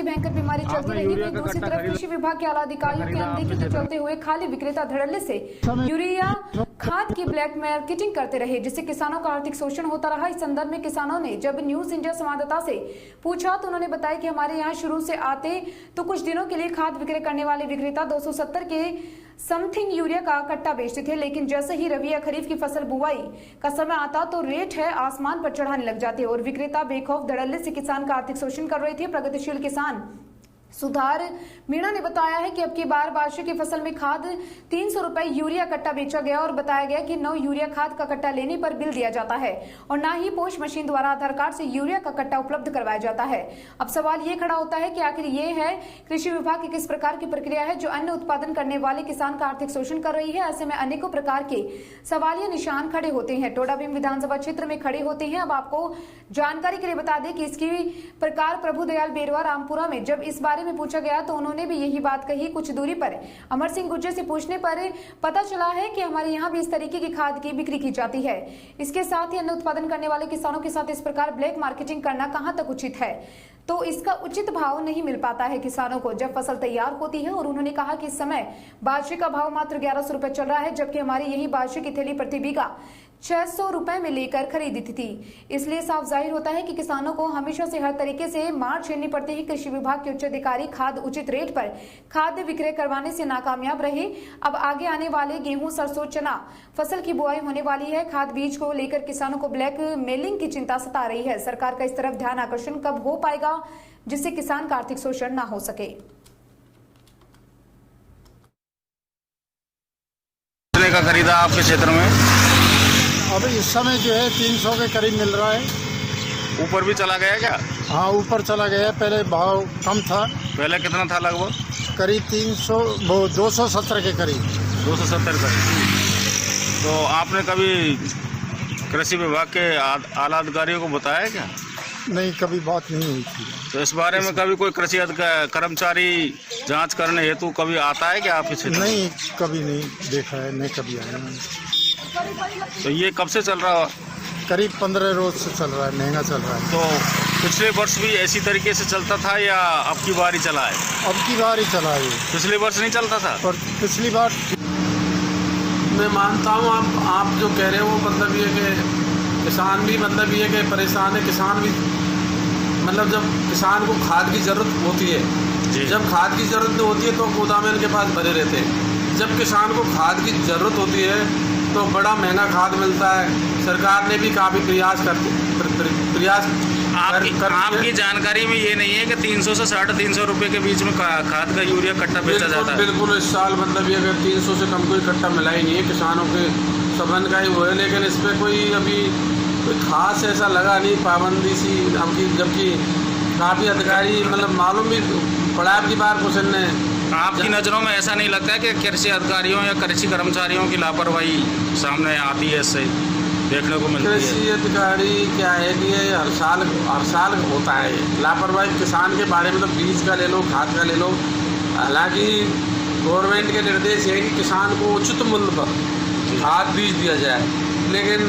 भयंकर बीमारी चलती रही। वहीं दूसरी तरफ कृषि विभाग के आला अधिकारियों की अनदेखी के चलते हुए खाली विक्रेता धड़ल्ले से यूरिया खाद की ब्लैक मार्केटिंग करते रहे, जिससे किसानों का आर्थिक शोषण होता रहा। इस संदर्भ में किसानों ने जब न्यूज इंडिया संवाददाता से पूछा तो उन्होंने बताया कि हमारे यहाँ शुरू से आते तो कुछ दिनों के लिए खाद विक्रय करने वाले विक्रेता 270 के समथिंग यूरिया का कट्टा बेचते थे, लेकिन जैसे ही रबी या खरीफ की फसल बुआई का समय आता तो रेट है आसमान पर चढ़ाने लग जाते और विक्रेता बेखौफ धड़ल्ले से किसान का आर्थिक शोषण कर रहे थे। प्रगतिशील किसान सुधार मीणा ने बताया है कि अब की बार बारिश की फसल में खाद 300 रुपए यूरिया कट्टा बेचा गया और बताया गया कि 9 यूरिया खाद का कट्टा लेने पर बिल दिया जाता है और ना ही पोस्ट मशीन द्वारा आधार कार्ड से यूरिया का कट्टा उपलब्ध करवाया जाता है। अब सवाल ये खड़ा होता है कि आखिर ये है कृषि विभाग की किस प्रकार की प्रक्रिया है जो अन्न उत्पादन करने वाले किसान का आर्थिक शोषण कर रही है। ऐसे में अनेकों प्रकार के सवालिया निशान खड़े होते हैं। टोडाभीम विधानसभा क्षेत्र में खड़े होते हैं। अब आपको जानकारी के लिए बता दें कि इसकी प्रकार प्रभुदयाल बेरवा रामपुरा में जब इस बारे में पूछा गया तो उन्होंने भी यही बात कही। कुछ दूरी पर अमर सिंह गुज्जर से पूछने पर पता चला है कि हमारे यहाँ भी इस तरीके की खाद की बिक्री की जाती है। इसके साथ ही अन्न उत्पादन करने वाले किसानों के साथ इस प्रकार ब्लैक मार्केटिंग करना कहाँ तक उचित है, तो इसका उचित भाव नहीं मिल पाता है किसानों को जब फसल तैयार होती है। और उन्होंने कहा कि इस समय बाजरे का भाव मात्र 1100 रुपए चल रहा है, जबकि हमारी यही बाजरे की थैली प्रति बीघा 600 रुपए में लेकर खरीदी थी। इसलिए साफ जाहिर होता है कि किसानों को हमेशा से हर तरीके से मार झेलनी पड़ती है। कृषि विभाग के उच्च अधिकारी खाद उचित रेट पर खाद्य विक्रय करवाने से नाकामयाब रहे। अब आगे आने वाले गेहूं, सरसों, चना फसल की बुआई होने वाली है। खाद बीज को लेकर किसानों को ब्लैक मेलिंग की चिंता सता रही है। सरकार का इस तरफ ध्यान आकर्षण कब हो पाएगा जिससे किसान का आर्थिक शोषण ना हो सके। का खरीदा आपके क्षेत्र में अभी इस समय जो है 300 के करीब मिल रहा है। ऊपर भी चला गया क्या? हाँ, ऊपर चला गया। पहले भाव कम था। पहले कितना था? लगभग करीब 300 वो 270 के करीब। 270 करीब। तो आपने कभी कृषि विभाग के आला अधिकारियों को बताया क्या? नहीं, कभी बात नहीं हुई थी। तो इस बारे में कभी कोई कृषि कर्मचारी जांच करने हेतु कभी आता है क्या आपके क्षेत्र? नहीं, कभी नहीं देखा है, नहीं कभी आया नहीं। तो ये कब से चल रहा है? करीब 15 रोज से चल रहा है, महंगा चल रहा है। तो पिछले वर्ष भी इसी तरीके से चलता था या अब की बार ही चला है? अब की बार ही चला है। पिछले वर्ष नहीं चलता था? पर पिछली बार मैं मानता हूँ आप जो कह रहे हो वो मतलब ये कि किसान भी मतलब ये कि परेशान है। किसान भी मतलब जब किसान को खाद की ज़रूरत होती है, जब खाद की ज़रूरत नहीं होती है तो गोदाम इनके पास भरे रहते हैं। जब किसान को खाद की ज़रूरत होती है तो बड़ा महंगा खाद मिलता है। सरकार ने भी काफ़ी प्रयास आपकी जानकारी में ये नहीं है कि 300 से 350 रुपए के बीच में खाद का यूरिया कट्टा बेचा जाता है? बिल्कुल, इस साल मतलब ये 300 से कम कोई कट्टा मिला ही नहीं है। किसानों के संबंध का ही वो है, लेकिन इस पर कोई अभी कोई खास ऐसा लगा नहीं पाबंदी सी हमकी, जबकि काफ़ी अधिकारी मतलब मालूम भी पड़ा आपकी बार क्वेश्चन ने। आपकी नज़रों में ऐसा नहीं लगता है कि कृषि अधिकारियों या कृषि कर्मचारियों की लापरवाही सामने आती है, इससे देखने को मिलती है? कृषि अधिकारी क्या है कि ये हर साल होता है लापरवाही किसान के बारे में। तो बीज का ले लो, खाद का ले लो। हालांकि गवर्नमेंट के निर्देश है कि किसान को उचित मूल्य पर खाद बीज दिया जाए, लेकिन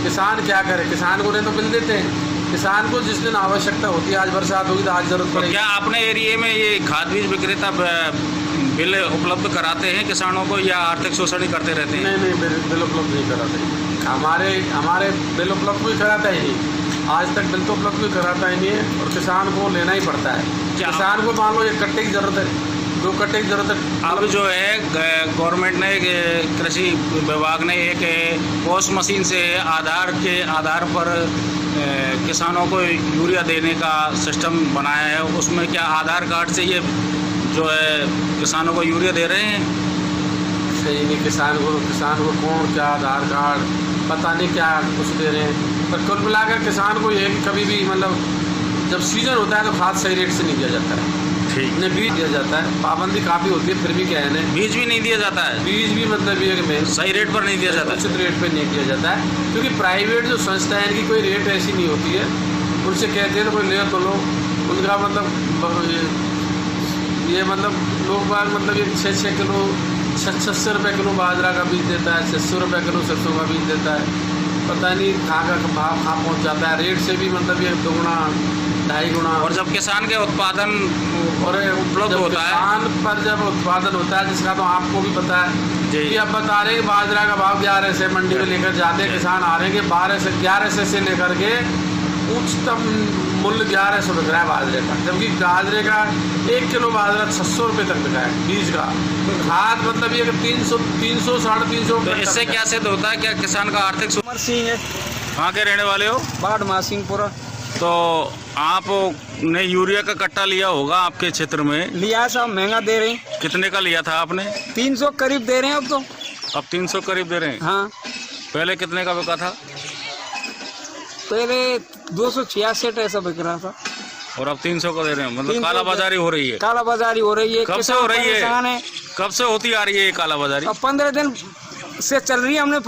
किसान क्या करे? किसान को नहीं तो बिल देते हैं। किसान को जिस दिन आवश्यकता होती है, आज बरसात होगी तो आज जरूरत पड़ेगी। क्या अपने एरिया में ये खाद बीज विक्रेता बिल उपलब्ध कराते हैं किसानों को या आर्थिक शोषण ही करते रहते हैं? नहीं, बिल उपलब्ध नहीं कराते। हमारे बिल उपलब्ध भी कराता ही नहीं। आज तक बिल तो उपलब्ध भी कराता ही नहीं है और किसान को लेना ही पड़ता है। किसान को मान लो एक कट्टे की ज़रूरत है, 2 कट्टे की ज़रूरत है। अब जो है गवर्नमेंट ने, कृषि विभाग ने एक पोस्ट मशीन से आधार पर किसानों को यूरिया देने का सिस्टम बनाया है। उसमें क्या आधार कार्ड से ये जो है किसानों को यूरिया दे रहे हैं? सही नहीं। किसान को कौन क्या आधार कार्ड पता नहीं क्या कुछ दे रहे हैं। पर कुल मिलाकर किसान को ये कभी भी मतलब जब सीजन होता है तो खाद सही रेट से नहीं दिया जाता है। ठीक, नहीं बीज दिया जाता है। पाबंदी काफ़ी होती है, फिर भी क्या है ना, बीज भी नहीं दिया जाता है। बीज भी मतलब ये कि सही रेट पर नहीं दिया जाता, उचित रेट पर नहीं दिया जाता है। क्योंकि प्राइवेट जो संस्थाएं हैं इनकी कोई रेट ऐसी नहीं होती है। उनसे कहते हैं तो कोई ले तो लो, उनका मतलब ये मतलब लोग बाग मतलब ये 6 किलो 600 रुपये किलो बाजरा का बीज देता है, 600 रुपये किलो सरसों का बीज देता है। पता नहीं कहाँ का भाव कहाँ पहुँच जाता है। रेट से भी मतलब ये दोगुना 2.5 गुना। और जब किसान के उत्पादन और उपलब्ध जब होता है, किसान पर जब उत्पादन होता है, जिसका तो आपको भी पता है जी। कि अब बता रहे हैं बाजरा का भाव 11 से मंडी में लेकर जाते हैं, किसान आ रहे हैं कि 11 से लेकर के उच्चतम मूल्य 1100 बिक रहा है बाजरे का, जबकि बाजरे का 1 किलो बाजरा 600 रुपये तक बिका है बीज का। खाद मतलब ये कि 300 350 तो इससे क्या सिद्ध होता है, क्या किसान का आर्थिक उमर सिंह है, कहाँ के रहने वाले हो? बाढ़ मासिंगपुरा। तो आपने यूरिया का कट्टा लिया होगा आपके क्षेत्र में, लिया साहब, महंगा दे रहे हैं। कितने का लिया था आपने? 300 करीब दे रहे हैं अब तो। अब 300 करीब दे रहे हैं। हाँ, पहले कितने का बिका था? पहले 266 ऐसा बिक रहा था, और अब 300 का दे रहे हैं, मतलब 300 काला बाजारी हो रही है। काला बाजारी हो रही है। कब से हो रही है? किसान है, कब से होती आ रही है ये काला बाजारी? अब 15 दिन से चल रही है। हमने